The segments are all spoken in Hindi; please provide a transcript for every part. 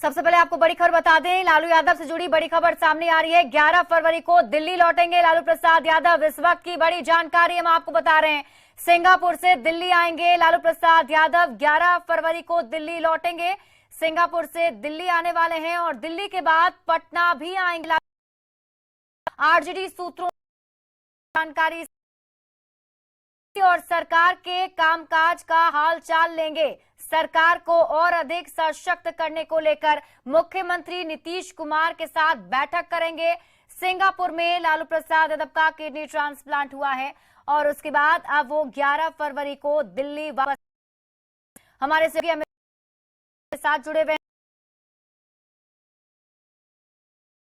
सबसे पहले आपको बड़ी खबर बता दें, लालू यादव से जुड़ी बड़ी खबर सामने आ रही है। 11 फरवरी को दिल्ली लौटेंगे लालू प्रसाद यादव। इस वक्त की बड़ी जानकारी हम आपको बता रहे हैं। सिंगापुर से दिल्ली आएंगे लालू प्रसाद यादव। 11 फरवरी को दिल्ली लौटेंगे, सिंगापुर से दिल्ली आने वाले हैं और दिल्ली के बाद पटना भी आएंगे। आरजेडी सूत्रों जानकारी और सरकार के कामकाज का हालचाल लेंगे। सरकार को और अधिक सशक्त करने को लेकर मुख्यमंत्री नीतीश कुमार के साथ बैठक करेंगे। सिंगापुर में लालू प्रसाद यादव का किडनी ट्रांसप्लांट हुआ है और उसके बाद अब वो 11 फरवरी को दिल्ली वापस। हमारे साथ जुड़े हुए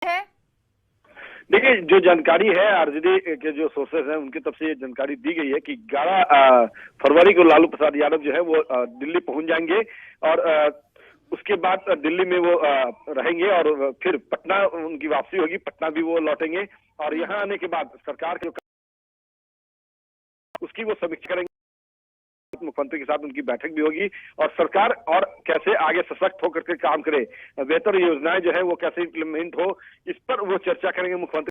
हैं। देखिए, जो जानकारी है आरजेडी के जो सोर्सेस हैं उनकी तरफ से ये जानकारी दी गई है कि 11 फरवरी को लालू प्रसाद यादव जो है वो दिल्ली पहुंच जाएंगे और उसके बाद दिल्ली में वो रहेंगे और फिर पटना उनकी वापसी होगी, पटना भी वो लौटेंगे और यहाँ आने के बाद सरकार के उसकी वो समीक्षा करेंगे। मुख्यमंत्री के साथ उनकी बैठक भी होगी और सरकार और कैसे आगे सशक्त होकर के काम करे, बेहतर योजनाएं जो है वो कैसे इम्प्लीमेंट हो, इस पर वो चर्चा करेंगे मुख्यमंत्री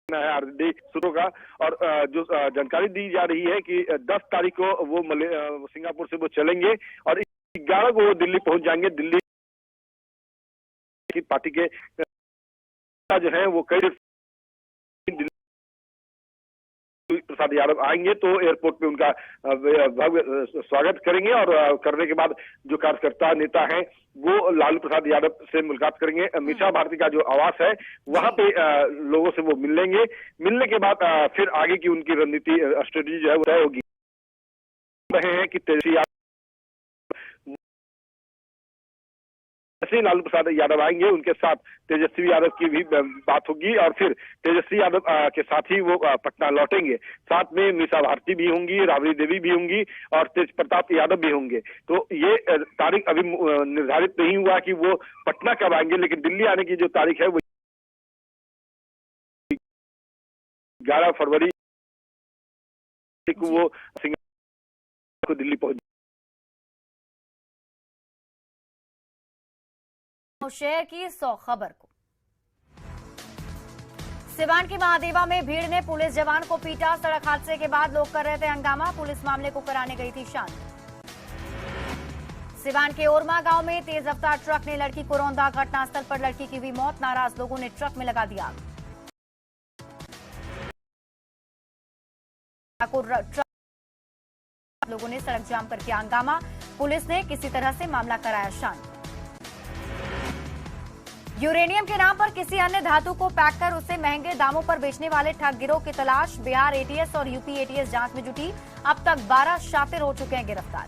है आरजेडी सूत्रों का। और जो जानकारी दी जा रही है कि 10 तारीख को वो सिंगापुर से वो चलेंगे और 11 को वो दिल्ली पहुंच जाएंगे। दिल्ली की पार्टी के जो है वो कई प्रसाद यादव आएंगे तो एयरपोर्ट पे उनका भव्य स्वागत करेंगे और करने के बाद जो कार्यकर्ता नेता हैं वो लालू प्रसाद यादव से मुलाकात करेंगे। मीसा भारती का जो आवास है वहां पे लोगों से वो मिलेंगे। मिलने के बाद फिर आगे की उनकी रणनीति स्ट्रेटेजी जो है वो तय होगी। रहे हैं कि तेजस्वी जैसे लालू प्रसाद यादव आएंगे उनके साथ तेजस्वी यादव की भी बात होगी और फिर तेजस्वी यादव के साथ ही वो पटना लौटेंगे। साथ में मीसा भारती भी होंगी, राबड़ी देवी भी होंगी और तेज प्रताप यादव भी होंगे। तो ये तारीख अभी निर्धारित नहीं हुआ कि वो पटना कब आएंगे, लेकिन दिल्ली आने की जो तारीख है वो 11 फरवरी को वो सिंगापुर को दिल्ली पहुंच। शेयर की 100 खबर को। सिवान के महादेवा में भीड़ ने पुलिस जवान को पीटा। सड़क हादसे के बाद लोग कर रहे थे हंगामा, पुलिस मामले को कराने गई थी शांत। सिवान के ओरमा गांव में तेज रफ्तार ट्रक ने लड़की को रौंदा। घटनास्थल पर लड़की की हुई मौत। नाराज लोगों ने ट्रक में लगा दिया आग। लोगों ने सड़क जाम कर किया हंगामा। पुलिस ने किसी तरह से मामला कराया शांत। यूरेनियम के नाम पर किसी अन्य धातु को पैक कर उसे महंगे दामों पर बेचने वाले ठग गिरोह की तलाश। बिहार एटीएस और यूपी एटीएस जांच में जुटी। अब तक 12 शातिर हो चुके हैं गिरफ्तार।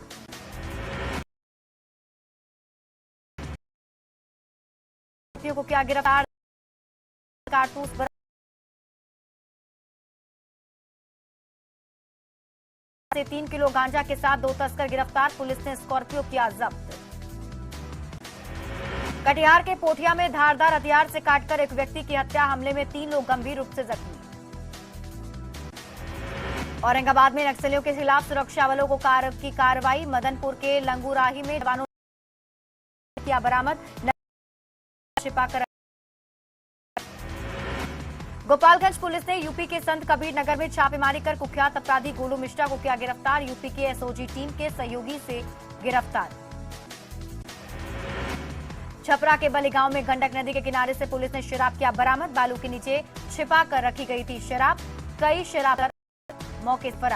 को क्या गिरफ्तार। कारतूस से 3 किलो गांजा के साथ 2 तस्कर गिरफ्तार। पुलिस ने स्कॉर्पियो किया जब्त। कटिहार के पोठिया में धारदार हथियार से काटकर एक व्यक्ति की हत्या। हमले में 3 लोग गंभीर रूप से जख्मी। औरंगाबाद में नक्सलियों के खिलाफ सुरक्षा बलों को की कार्रवाई। मदनपुर के लंगूराही में जवानों ने किया बरामद। छिपाकर। गोपालगंज पुलिस ने यूपी के संत कबीर नगर में छापेमारी कर कुख्यात अपराधी गोलू मिश्रा को किया गिरफ्तार। यूपी के एसओजी टीम के सहयोगी से गिरफ्तार। छपरा के बली गांव में गंडक नदी के किनारे से पुलिस ने शराब किया बरामद। बालू के नीचे छिपा कर रखी गई थी शराब। कई शराब मौके पर।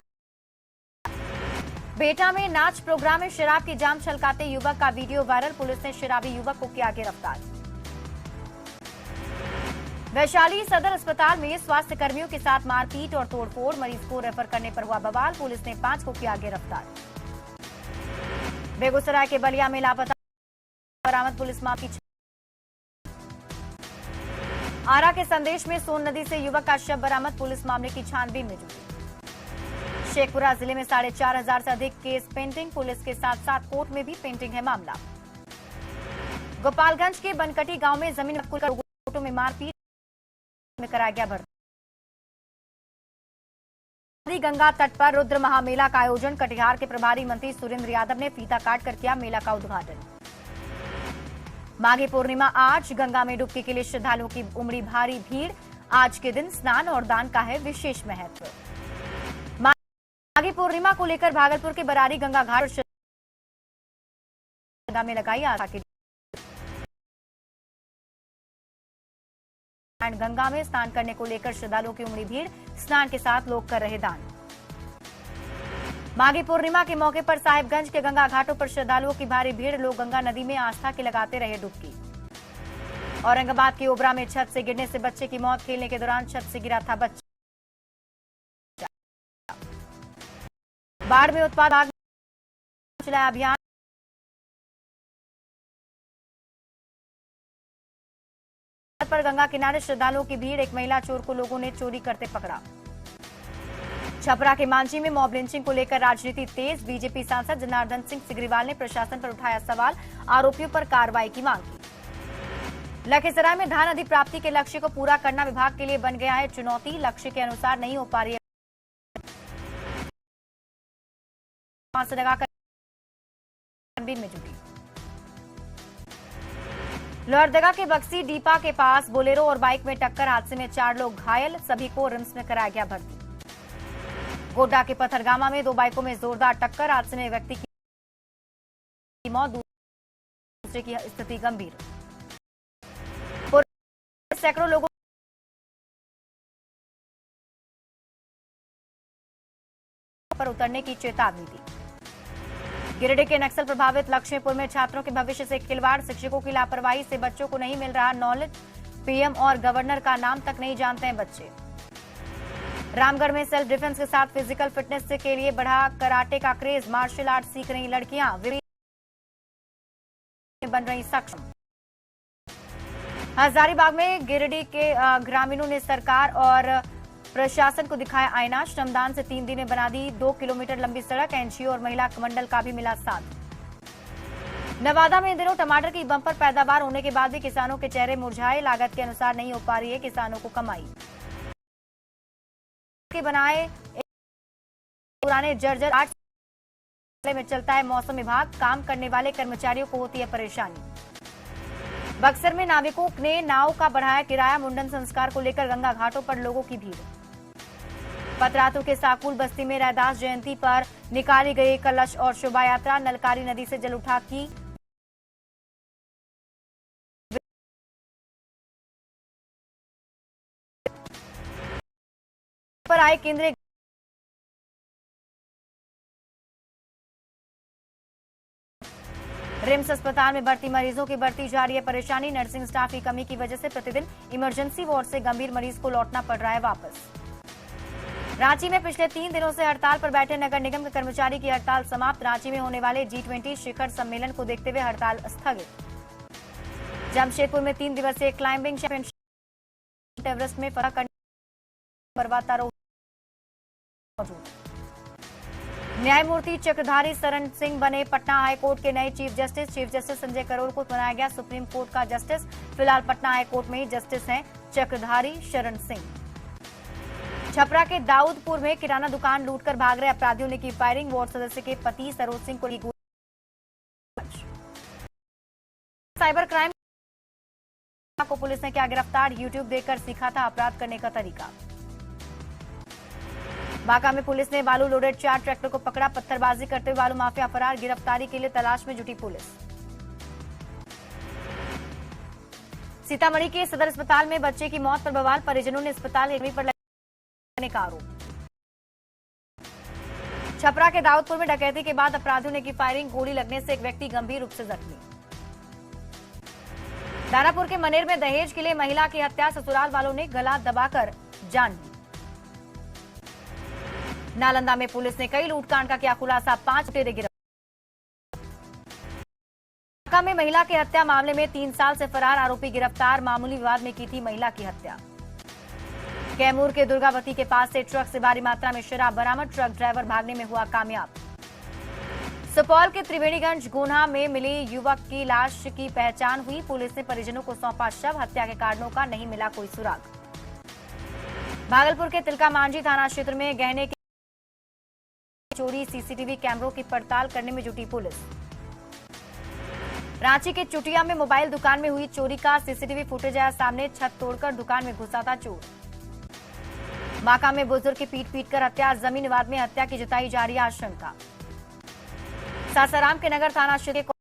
बेटा में नाच प्रोग्राम में शराब की जाम छलकाते युवक का वीडियो वायरल। पुलिस ने शराबी युवक को किया गिरफ्तार। वैशाली सदर अस्पताल में स्वास्थ्य कर्मियों के साथ मारपीट और तोड़फोड़। मरीज को रेफर करने पर हुआ बवाल। पुलिस ने 5 को किया गिरफ्तार। बेगूसराय के बलिया में लापता बरामद। पुलिस माफी। आरा के संदेश में सोन नदी से युवक का शव बरामद। पुलिस मामले की छानबीन में जुटी। शेखपुरा जिले में 4,500 से अधिक केस पेंडिंग। पुलिस के साथ साथ कोर्ट में भी पेंडिंग है मामला। गोपालगंज के बनकटी गांव में जमीन कुल में मारपीट में कराया गया भर्ती। गंगा तट पर रुद्र महामेला का आयोजन। कटिहार के प्रभारी मंत्री सुरेंद्र यादव ने फीता काट कर किया मेला का उद्घाटन। माघी पूर्णिमा आज, गंगा में डुबकी के लिए श्रद्धालुओं की उमड़ी भारी भीड़। आज के दिन स्नान और दान का है विशेष महत्व। माघी पूर्णिमा को लेकर भागलपुर के बरारी गंगा घाट में लगाई आस्था की गंगा में स्नान करने को लेकर श्रद्धालुओं की उमड़ी भीड़। स्नान के साथ लोग कर रहे दान। माघी पूर्णिमा के मौके पर साहिबगंज के गंगा घाटों पर श्रद्धालुओं की भारी भीड़। लोग गंगा नदी में आस्था के लगाते रहे डुबकी। औरंगाबाद के ओबरा में छत से गिरने से बच्चे की मौत। खेलने के दौरान छत से गिरा था बच्चा। बाढ़ में उत्पाद विभाग ने चलाया अभियान। पर गंगा किनारे श्रद्धालुओं की भीड़। एक महिला चोर को लोगों ने चोरी करते पकड़ा। छपरा के मांझी में मॉब लिंचिंग को लेकर राजनीति तेज। बीजेपी सांसद जनार्दन सिंह सिग्रीवाल ने प्रशासन पर उठाया सवाल। आरोपियों पर कार्रवाई की मांग की। लखीसराय में धान अधिप्राप्ति के लक्ष्य को पूरा करना विभाग के लिए बन गया है चुनौती। लक्ष्य के अनुसार नहीं हो पा रही है से लगाकर में जुटी। लोहरदगा के बक्सी डीपा के पास बोलेरो और बाइक में टक्कर। हादसे में 4 लोग घायल। सभी को रिम्स में कराया गया भर्ती। गोड्डा के पथरगामा में 2 बाइकों में जोरदार टक्कर। हादसे में व्यक्ति की मौत, दूसरे की स्थिति गंभीर। सैकड़ों लोगों पर उतरने की चेतावनी दी। गिरिडीह के नक्सल प्रभावित लक्ष्मीपुर में छात्रों के भविष्य से खिलवाड़। शिक्षकों की लापरवाही से बच्चों को नहीं मिल रहा नॉलेज। पीएम और गवर्नर का नाम तक नहीं जानते हैं बच्चे। रामगढ़ में सेल्फ डिफेंस के साथ फिजिकल फिटनेस के लिए बढ़ा कराटे का क्रेज। मार्शल आर्ट सीख रही लड़कियां बन रही सक्षम। हजारीबाग में गिरिडीह के ग्रामीणों ने सरकार और प्रशासन को दिखाया आईना। श्रमदान से 3 दिन में बना दी 2 किलोमीटर लंबी सड़क। एनजीओ और महिला कमंडल का भी मिला साथ। नवादा में इन दिनों टमाटर की बंपर पैदावार होने के बाद भी किसानों के चेहरे मुरझाए। लागत के अनुसार नहीं हो पा रही है किसानों को कमाई। बनाए पुराने जर्जर 8 में चलता है मौसम विभाग। काम करने वाले कर्मचारियों को होती है परेशानी। बक्सर में नाविकों ने नाव का बढ़ाया किराया। मुंडन संस्कार को लेकर गंगा घाटों पर लोगों की भीड़। पतरातू के साकुल बस्ती में रैदास जयंती पर निकाली गई कलश और शोभा यात्रा। नलकारी नदी से जल उठा की पर आए केंद्रीय रिम्स अस्पताल में भर्ती मरीजों की बढ़ती जा रही है परेशानी। नर्सिंग स्टाफ की कमी की वजह से प्रतिदिन इमरजेंसी वार्ड से गंभीर मरीज को लौटना पड़ रहा है वापस। रांची में पिछले 3 दिनों से हड़ताल पर बैठे नगर निगम के कर्मचारी की हड़ताल समाप्त। रांची में होने वाले G20 शिखर सम्मेलन को देखते हुए हड़ताल स्थगित। जमशेदपुर में 3 दिवसीय क्लाइंबिंग चैंपियनशिप एवरेस्ट में फतह करने पर्वतारोही मौजूद। न्यायमूर्ति चक्रधारी शरण सिंह बने पटना हाईकोर्ट के नए chief justice. Chief justice Sanjay Karol को बनाया गया सुप्रीम कोर्ट का जस्टिस। फिलहाल पटना हाईकोर्ट में ही जस्टिस हैं चक्रधारी शरण सिंह। छपरा के दाऊदपुर में किराना दुकान लूटकर भाग रहे अपराधियों ने की फायरिंग। वार्ड सदस्य के पति सरोज सिंह को साइबर क्राइम को पुलिस ने किया गिरफ्तार। यूट्यूब देखकर सीखा था अपराध करने का तरीका। बांका में पुलिस ने बालू लोडेड 4 ट्रैक्टर को पकड़ा। पत्थरबाजी करते हुए बालू माफिया फरार। गिरफ्तारी के लिए तलाश में जुटी पुलिस। सीतामढ़ी के सदर अस्पताल में बच्चे की मौत पर बवाल। परिजनों ने अस्पताल पर लगने का आरोप। छपरा के दाऊदपुर में डकैती के बाद अपराधियों ने की फायरिंग। गोली लगने से एक व्यक्ति गंभीर रूप से जख्मी। दानापुर के मनेर में दहेज के लिए महिला की हत्या। ससुराल वालों ने गला दबाकर जान ली। नालंदा में पुलिस ने कई लूटकांड का किया खुलासा। 5 लुटेरे गिरफ्तार। ढाका में महिला की हत्या मामले में 3 साल से फरार आरोपी गिरफ्तार। मामूली विवाद में की थी महिला की हत्या। कैमूर के दुर्गावती के पास से ट्रक से भारी मात्रा में शराब बरामद। ट्रक ड्राइवर भागने में हुआ कामयाब। सुपौल के त्रिवेणीगंज गोन्हा में मिली युवक की लाश की पहचान हुई। पुलिस ने परिजनों को सौंपा शव। हत्या के कारणों का नहीं मिला कोई सुराग। भागलपुर के तिलका मांझी थाना क्षेत्र में गहने की चोरी। सीसीटीवी कैमरों की पड़ताल करने में जुटी पुलिस। रांची के चुटिया में मोबाइल दुकान में हुई चोरी का सीसीटीवी फुटेज आया सामने। छत तोड़कर दुकान में घुसा था चोर। बांका में बुजुर्ग की पीट कर हत्या, जमीन विवाद में हत्या की जताई जा रही आशंका। सासाराम के नगर थाना क्षेत्र के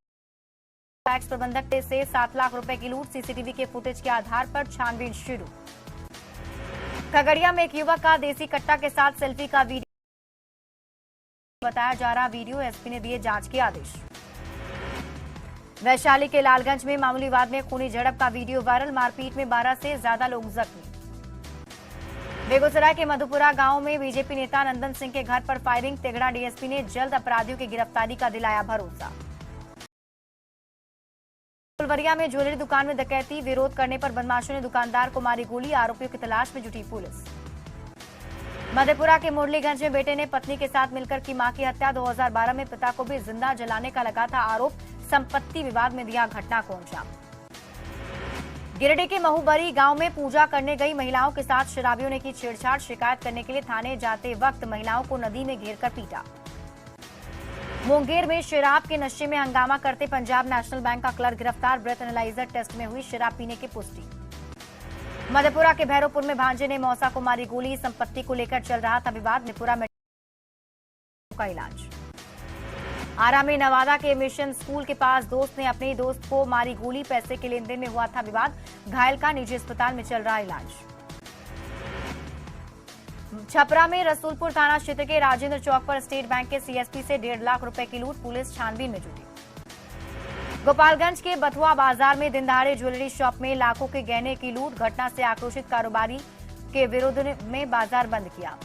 टैक्स प्रबंधक से 7 लाख रुपए की लूट, सीसीटीवी के फुटेज के आधार पर छानबीन शुरू। खगड़िया में एक युवक का देसी कट्टा के साथ सेल्फी का वीडियो बताया जा रहा वीडियो, एसपी ने दिए जांच के आदेश। वैशाली के लालगंज में मामूली विवाद में खूनी झड़प का वीडियो वायरल, मारपीट में 12 से ज्यादा लोग जख्मी। बेगूसराय के मधुपुरा गांव में बीजेपी नेता नंदन सिंह के घर पर फायरिंग, तेघड़ा डीएसपी ने जल्द अपराधियों की गिरफ्तारी का दिलाया भरोसा। फुलवरिया में ज्वेलरी दुकान में डकैती, विरोध करने पर बदमाशों ने दुकानदार को मारी गोली, आरोपियों की तलाश में जुटी पुलिस। मधेपुरा के मुरलीगंज में बेटे ने पत्नी के साथ मिलकर की मां की हत्या, 2012 में पिता को भी जिंदा जलाने का लगा था आरोप, संपत्ति विवाद में दिया घटना को अंजाम। गिरिडीह के महुबरी गांव में पूजा करने गई महिलाओं के साथ शराबियों ने की छेड़छाड़, शिकायत करने के लिए थाने जाते वक्त महिलाओं को नदी में घेरकर पीटा। मुंगेर में शराब के नशे में हंगामा करते पंजाब नेशनल बैंक का क्लर्क गिरफ्तार, ब्रेथ एनालाइजर टेस्ट में हुई शराब पीने की पुष्टि। मधेपुरा के भैरवपुर में भांजे ने मौसा को मारी गोली, संपत्ति को लेकर चल रहा था विवाद, निपुरा में का इलाज। आरा में नवादा के मिशन स्कूल के पास दोस्त ने अपने दोस्त को मारी गोली, पैसे के लेन देन में हुआ था विवाद, घायल का निजी अस्पताल में चल रहा इलाज। छपरा में रसूलपुर थाना क्षेत्र के राजेंद्र चौक पर स्टेट बैंक के सीएसपी से 1.5 लाख रुपए की लूट, पुलिस छानबीन में जुटी। गोपालगंज के बथुआ बाजार में दिनदहाड़े ज्वेलरी शॉप में लाखों के गहने की लूट, घटना से आक्रोशित कारोबारी के विरोध में बाजार बंद किया।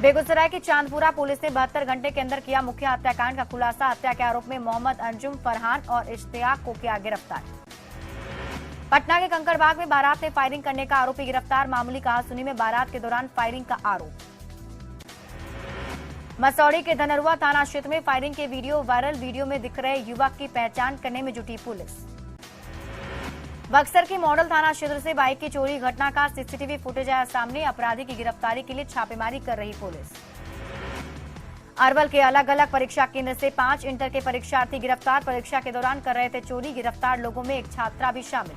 बेगूसराय की चांदपुरा पुलिस ने 72 घंटे के अंदर किया मुख्य हत्याकांड का खुलासा, हत्या के आरोप में मोहम्मद अंजुम, फरहान और इश्तियाक को किया गिरफ्तार। पटना के कंकड़बाग में बारात में फायरिंग करने का आरोपी गिरफ्तार, मामूली कहासुनी में बारात के दौरान फायरिंग का आरोप। मसौड़ी के धनरुआ थाना क्षेत्र में फायरिंग के वीडियो वायरल, वीडियो में दिख रहे युवक की पहचान करने में जुटी पुलिस। बक्सर के मॉडल थाना क्षेत्र से बाइक की चोरी घटना का सीसीटीवी फुटेज आया सामने, अपराधी की गिरफ्तारी के लिए छापेमारी कर रही पुलिस। अरवल के अलग अलग परीक्षा केंद्र से 5 इंटर के परीक्षार्थी गिरफ्तार, परीक्षा के दौरान कर रहे थे चोरी, गिरफ्तार लोगों में एक छात्रा भी शामिल।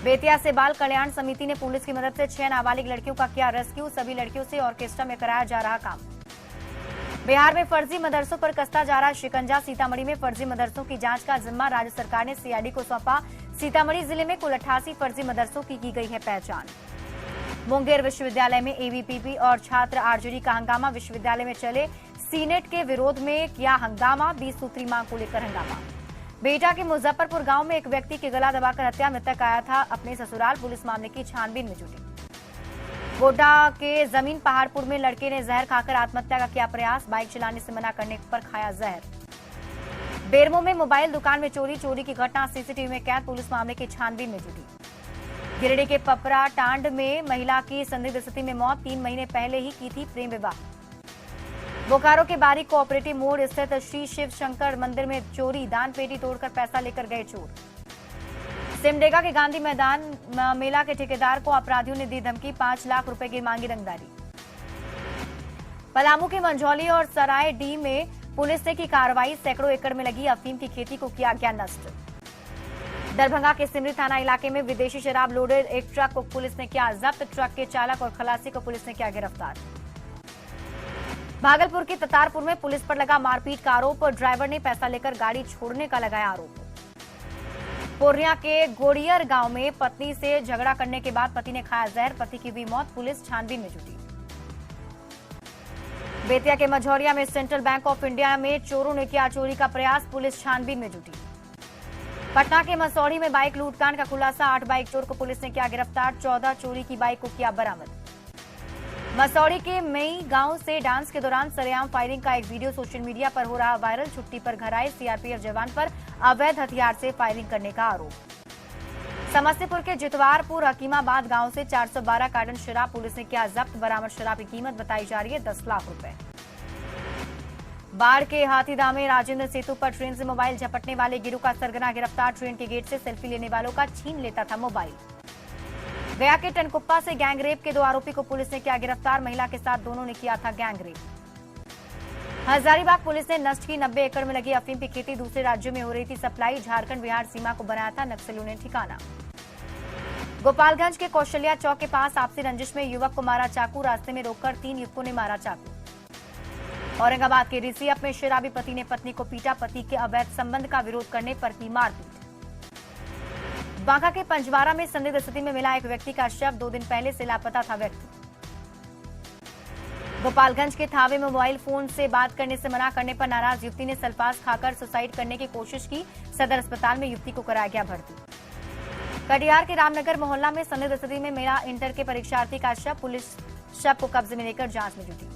बेतिया से बाल कल्याण समिति ने पुलिस की मदद से 6 नाबालिग लड़कियों का किया रेस्क्यू, सभी लड़कियों से ऑर्केस्ट्रा में कराया जा रहा काम। बिहार में फर्जी मदरसों पर कसता जा रहा शिकंजा, सीतामढ़ी में फर्जी मदरसों की जांच का जिम्मा राज्य सरकार ने सीआईडी को सौंपा, सीतामढ़ी जिले में कुल 88 फर्जी मदरसों की गई है पहचान। मुंगेर विश्वविद्यालय में एबीवीपी और छात्र आरजेडी का हंगामा, विश्वविद्यालय में चले सीनेट के विरोध में किया हंगामा, 20 सूत्री मांग को लेकर हंगामा। बेटा के मुजफ्फरपुर गांव में एक व्यक्ति की गला दबाकर हत्या, मृतक आया था अपने ससुराल, पुलिस मामले की छानबीन में जुटी। गोड्डा के जमीन पहाड़पुर में लड़के ने जहर खाकर आत्महत्या का किया प्रयास, बाइक चलाने से मना करने पर खाया जहर। बेरमो में मोबाइल दुकान में चोरी की घटना सीसीटीवी में कैद, पुलिस मामले की छानबीन में जुटी। गिरिडीह के पपरा टांड में महिला की संदिग्ध स्थिति में मौत, 3 महीने पहले ही की थी प्रेम विवाह। बोकारो के बारी कोऑपरेटिव मोड़ स्थित श्री शिव शंकर मंदिर में चोरी, दान पेटी तोड़कर पैसा लेकर गए चोर। सिमडेगा के गांधी मैदान मेला के ठेकेदार को अपराधियों ने दी धमकी, 5 लाख रुपए की मांगी रंगदारी। पलामू के मंझौली और सराय डी में पुलिस ने की कार्रवाई, सैकड़ों एकड़ में लगी अफीम की खेती को किया गया नष्ट। दरभंगा के सिमरी थाना इलाके में विदेशी शराब लोडेड एक ट्रक को पुलिस ने किया जब्त, ट्रक के चालक और खलासी को पुलिस ने किया गिरफ्तार। भागलपुर के ततारपुर में पुलिस पर लगा मारपीट का आरोप, ड्राइवर ने पैसा लेकर गाड़ी छोड़ने का लगाया आरोप। पूर्णिया के गोड़ियर गांव में पत्नी से झगड़ा करने के बाद पति ने खाया जहर, पति की हुई मौत, पुलिस छानबीन में जुटी। बेतिया के मझौरिया में सेंट्रल बैंक ऑफ इंडिया में चोरों ने किया चोरी का प्रयास, पुलिस छानबीन में जुटी। पटना के मसौड़ी में बाइक लूटकांड का खुलासा, 8 बाइक चोर को पुलिस ने किया गिरफ्तार, 14 चोरी की बाइक को किया बरामद। मसौड़ी के मई गांव से डांस के दौरान सरेआम फायरिंग का एक वीडियो सोशल मीडिया पर हो रहा वायरल, छुट्टी पर घर आए सीआरपीएफ जवान पर अवैध हथियार से फायरिंग करने का आरोप। समस्तीपुर के जितवारपुर हकीमाबाद गांव से 412 कार्टन शराब पुलिस ने किया जब्त, बरामद शराब की कीमत बताई जा रही है 10 लाख रुपए। बाढ़ के हाथीदह में राजेंद्र सेतु पर ट्रेन से मोबाइल झपटने वाले गिरोह का सरगना गिरफ्तार, ट्रेन के गेट से सेल्फी लेने वालों का छीन लेता था मोबाइल। गया के टनकुप्पा से गैंगरेप के 2 आरोपी को पुलिस ने किया गिरफ्तार, महिला के साथ दोनों ने किया था गैंगरेप। हजारीबाग पुलिस ने नष्ट की 90 एकड़ में लगी अफीम की खेती, दूसरे राज्यों में हो रही थी सप्लाई। झारखंड बिहार सीमा को बनाया था नक्सलियों ने ठिकाना। गोपालगंज के कौशल्या चौक के पास आपसी रंजिश में युवक को मारा चाकू, रास्ते में रोककर 3 युवकों ने मारा चाकू। औरंगाबाद के रिसियप में शराबी पति ने पत्नी को पीटा, पति के अवैध संबंध का विरोध करने पर की मारपीट। बांका के पंजवारा में संदिग्ध स्थिति में मिला एक व्यक्ति का शव, 2 दिन पहले से लापता था व्यक्ति। गोपालगंज के थावे में मोबाइल फोन से बात करने से मना करने पर नाराज युवती ने सल्फास खाकर सुसाइड करने की कोशिश की, सदर अस्पताल में युवती को कराया गया भर्ती। कटिहार के रामनगर मोहल्ला में संदिग्ध स्थिति में मिला इंटर के परीक्षार्थी का शव, पुलिस शव को कब्जे में लेकर जांच में जुटी।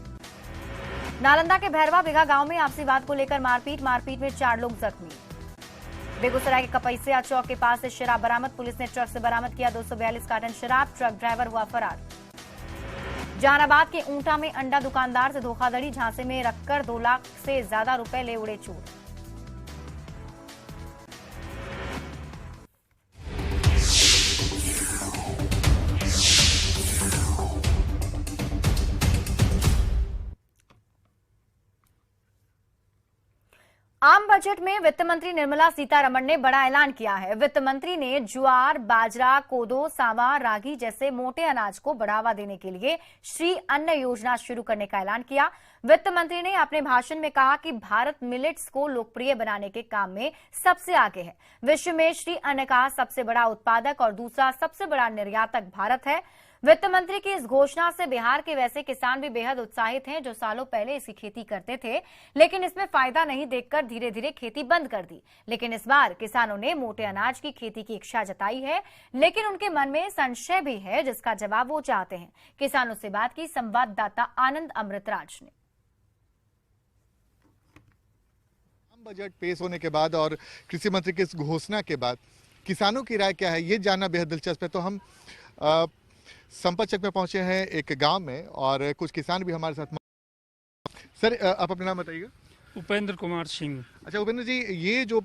नालंदा के भैरवा बिघा गांव में आपसी बात को लेकर मारपीट में 4 लोग जख्मी। बेगूसराय के कपैसिया चौक के पास से शराब बरामद, पुलिस ने ट्रक से बरामद किया 242 कार्टन शराब, ट्रक ड्राइवर हुआ फरार। जहानाबाद के ऊंटा में अंडा दुकानदार से धोखाधड़ी, झांसे में रखकर 2 लाख से ज्यादा रुपए ले उड़े चोर। आम बजट में वित्त मंत्री निर्मला सीतारमण ने बड़ा ऐलान किया है। वित्त मंत्री ने ज्वार, बाजरा, कोदो, सांवा, रागी जैसे मोटे अनाज को बढ़ावा देने के लिए श्री अन्न योजना शुरू करने का ऐलान किया। वित्त मंत्री ने अपने भाषण में कहा कि भारत मिलेट्स को लोकप्रिय बनाने के काम में सबसे आगे है। विश्व में श्री अन्न का सबसे बड़ा उत्पादक और दूसरा सबसे बड़ा निर्यातक भारत है। वित्त मंत्री की इस घोषणा से बिहार के वैसे किसान भी बेहद उत्साहित हैं जो सालों पहले इसकी खेती करते थे, लेकिन इसमें फायदा नहीं देखकर धीरे धीरे खेती बंद कर दी। लेकिन इस बार किसानों ने मोटे अनाज की खेती की इच्छा जताई है, लेकिन उनके मन में संशय भी है जिसका जवाब वो चाहते हैं। किसानों से बात की संवाददाता आनंद अमृतराज ने। बजट पेश होने के बाद और कृषि मंत्री की इस घोषणा के बाद किसानों की राय क्या है, ये जानना बेहद दिलचस्प है। तो हम संपत चक में पहुंचे हैं एक गांव में और कुछ किसान भी हमारे साथ। सर, आप अपना नाम बताइएगा। उपेंद्र कुमार सिंह। अच्छा उपेंद्र जी, ये जो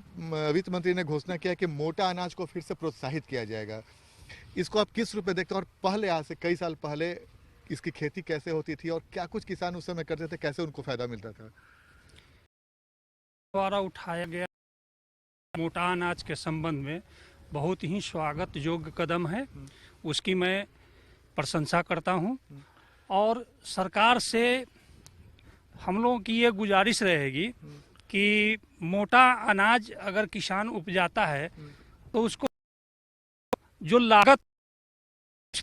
वित्त मंत्री ने घोषणा किया कि मोटा अनाज को फिर से प्रोत्साहित किया जाएगा, इसको आप किस रूप में देखते हैं? और पहले, आज से कई साल पहले इसकी खेती कैसे होती थी और क्या कुछ किसान उस समय करते थे, कैसे उनको फायदा मिलता था? द्वारा उठाया गया मोटा अनाज के संबंध में बहुत ही स्वागत योग्य कदम है, उसकी मैं प्रशंसा करता हूं। और सरकार से हम लोगों की ये गुजारिश रहेगी कि मोटा अनाज अगर किसान उपजाता है तो उसको जो लागत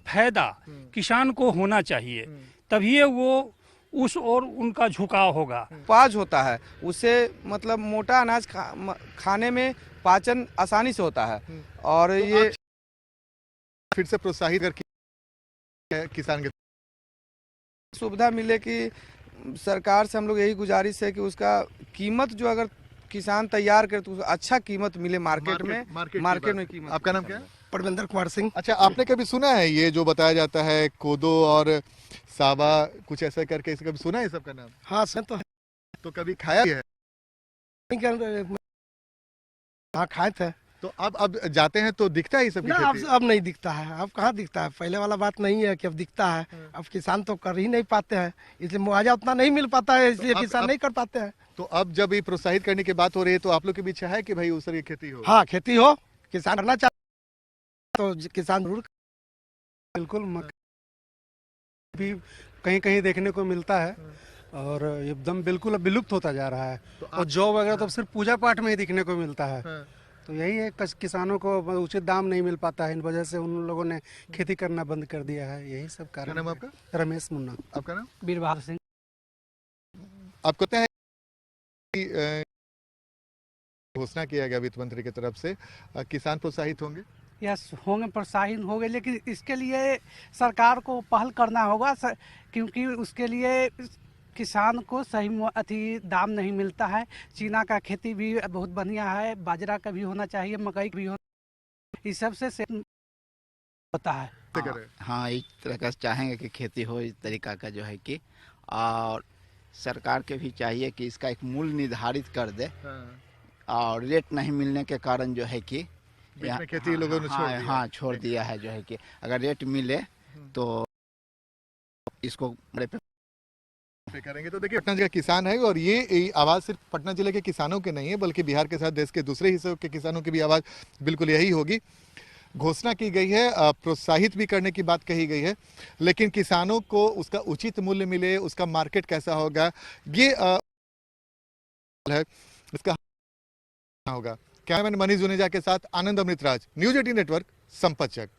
फायदा किसान को होना चाहिए, तभी वो उस और उनका झुकाव होगा। पाज होता है उससे, मतलब मोटा अनाज खाने में पाचन आसानी से होता है। और तो ये फिर से प्रोत्साहित करके किसान के सुविधा मिले कि सरकार से हम लोग यही गुजारिश है कि उसका कीमत जो अगर किसान तैयार करे तो अच्छा कीमत मिले मार्केट में कीमत। आपका नाम क्या है? परविंदर कुमार सिंह। अच्छा, आपने कभी सुना है ये जो बताया जाता है कोदो और सावा कुछ ऐसा करके, इसे कभी सुना है सबका नाम? हाँ सर, तो कभी खाया है? हाँ खाए थे। तो अब जाते हैं तो दिखता है ये सब? अब नहीं दिखता है। अब कहाँ दिखता है? पहले वाला बात नहीं है कि अब दिखता है। अब किसान तो कर ही नहीं पाते हैं, इसलिए मुआवजा उतना नहीं मिल पाता है, इसलिए किसान नहीं कर पाते हैं। तो अब जब ये प्रोत्साहित करने की बात हो रही है तो आप लोग की भी इच्छा है कि भाई उस तरह की खेती हो? हाँ, खेती हो, किसान करना चाहते तो किसान जरूर। बिल्कुल भी कहीं कहीं देखने को मिलता है और एकदम बिल्कुल अब विलुप्त होता जा रहा है। और जौ वगैरह तो सिर्फ पूजा पाठ में ही दिखने को मिलता है। तो यही है, किसानों को उचित दाम नहीं मिल पाता है, इन वजह से उन लोगों ने खेती करना बंद कर दिया है। यही सब कारण। नाम आपका? रमेश मुन्ना। आपका नाम? वीर बहादुर सिंह। आप कहते हैं कि घोषणा किया गया वित्त मंत्री की तरफ से, किसान प्रोत्साहित होंगे? यस, होंगे, प्रोत्साहित होंगे, लेकिन इसके लिए सरकार को पहल करना होगा, क्योंकि उसके लिए किसान को सही दाम नहीं मिलता है। चीना का खेती भी बहुत बढ़िया है, बाजरा का भी होना चाहिए, मकई भी होना, इस सब से होता है। हाँ, इस तरह का चाहेंगे कि खेती हो इस तरीका का जो है कि, और सरकार के भी चाहिए कि इसका एक मूल्य निर्धारित कर दे। और रेट नहीं मिलने के कारण जो है कि खेती लोगों ने छोड़ दिया है। जो है कि अगर रेट मिले तो इसको पे करेंगे। तो देखिए, पटना जिला किसान है और ये आवाज सिर्फ पटना जिले के किसानों के नहीं है, बल्कि बिहार के साथ देश के दूसरे हिस्सों के किसानों की भी आवाज बिल्कुल यही होगी। घोषणा की गई है, प्रोत्साहित भी करने की बात कही गई है, लेकिन किसानों को उसका उचित मूल्य मिले, उसका मार्केट कैसा होगा, ये है, इसका होगा। कैमरामैन मनीष जुनेजा के साथ आनंद अमृतराज, न्यूज 18 नेटवर्क, संपतचक।